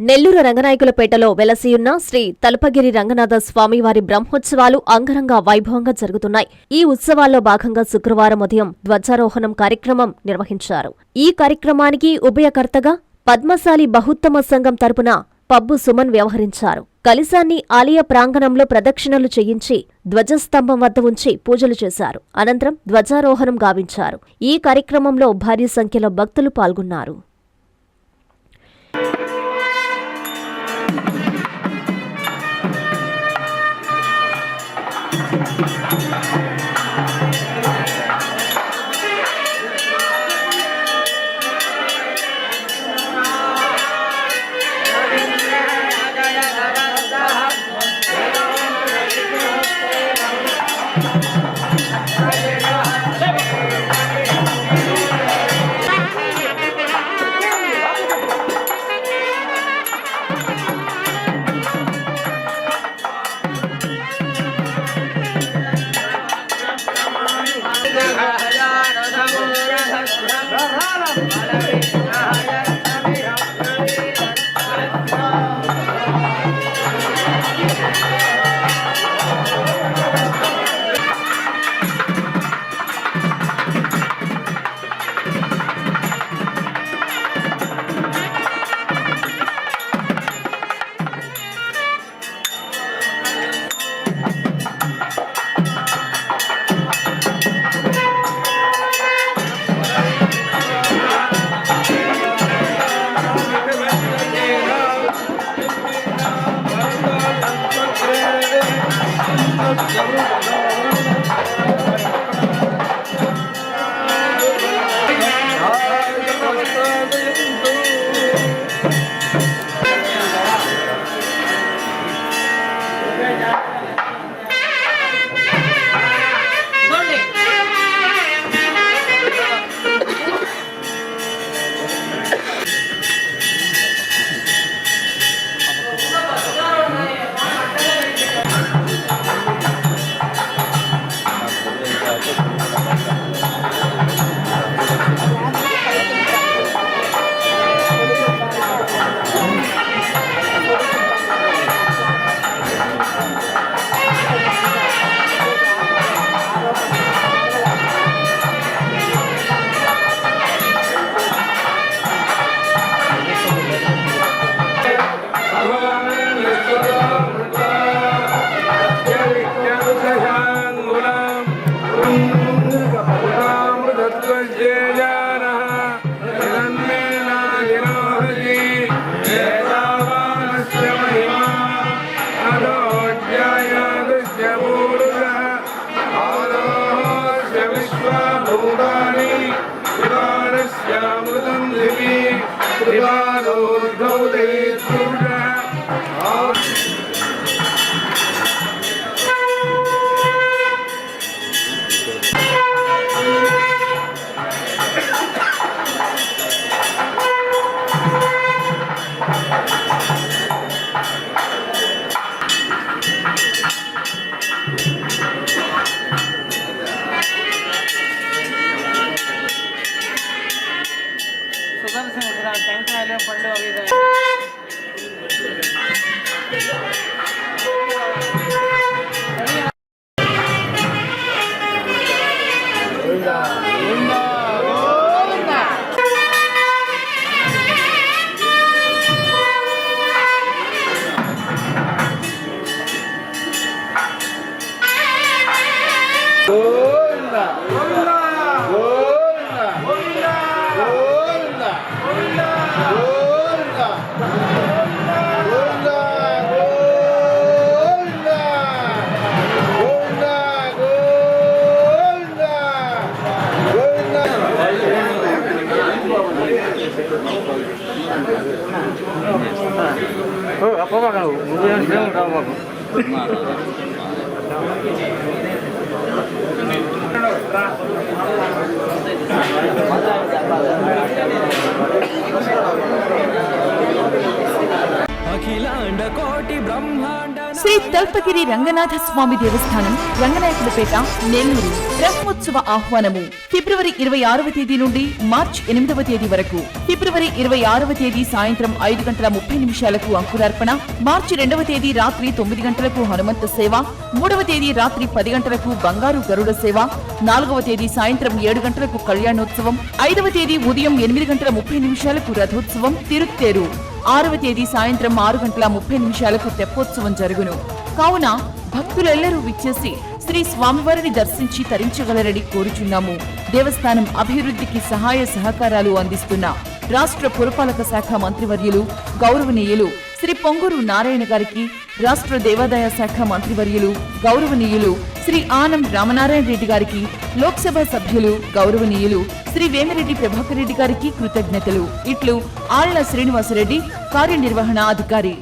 నెల్లూరు రంగనాయకులపేటలో వెలసియున్న శ్రీ తలపగిరి రంగనాథ స్వామివారి బ్రహ్మోత్సవాలు అంగరంగ వైభవంగా జరుగుతున్నాయి. ఈ ఉత్సవాల్లో భాగంగా శుక్రవారం ఉదయం ధ్వజారోహణం కార్యక్రమం నిర్వహించారు. ఈ కార్యక్రమానికి ఉభయకర్తగా పద్మశాలి బహుత్తమ సంఘం తరపున పబ్బు సుమన్ వ్యవహరించారు. కలశాన్ని ఆలయ ప్రాంగణంలో ప్రదక్షిణలు చేయించి ధ్వజస్తంభం వద్ద ఉంచి పూజలు చేశారు. అనంతరం ధ్వజారోహణం గావించారు. ఈ కార్యక్రమంలో భారీ సంఖ్యలో భక్తులు పాల్గొన్నారు. అఖిలాండ కోటి బ్రహ్మాండ శ్రీ తల్పగిరి రంగనాథ స్వామి దేవస్థానం, రంగనాయకులపేట, నెల్లూరు. బ్రహ్మోత్సవ ఆహ్వానము ఫిబ్రవరి 26వ తేదీ నుండి మార్చి 8వ తేదీ వరకు. ఫిబ్రవరి 26వ తేదీ సాయంత్రం 5:30 అంకురార్పణ, మార్చి 2వ తేదీ రాత్రి 9 గంటలకు హనుమంత సేవ, 3వ తేదీ రాత్రి 10 గంటలకు బంగారు గరుడ సేవ, 4వ తేదీ సాయంత్రం 7 గంటలకు కళ్యాణోత్సవం, 5వ తేదీ ఉదయం 8:30 రథోత్సవం తిరుత్తేరు, 6వ తేదీ సాయంత్రం 6:30 తెప్పోత్సవం జరుగును. కావున భక్తులెల్లరూ విచ్చేసి శ్రీ స్వామివారిని దర్శించి తరించగలరని కోరుచున్నాము. దేవస్థానం అభివృద్ధికి సహాయ సహకారాలు అందిస్తున్న రాష్ట్ర పురపాలక శాఖ మంత్రివర్యులు గౌరవనీయులు శ్రీ పొంగూరు నారాయణ గారికి, రాష్ట్ర దేవాదాయ శాఖ మంత్రివర్యులు గౌరవనీయులు శ్రీ ఆనం రామనారాయణ రెడ్డి గారికి, లోక్సభ సభ్యులు గౌరవనీయులు శ్రీ వేమిరెడ్డి ప్రభాకర్ రెడ్డి గారికి కృతజ్ఞతలు. ఇట్లు ఆళ్ల శ్రీనివాసరెడ్డి, కార్యనిర్వహణ అధికారి.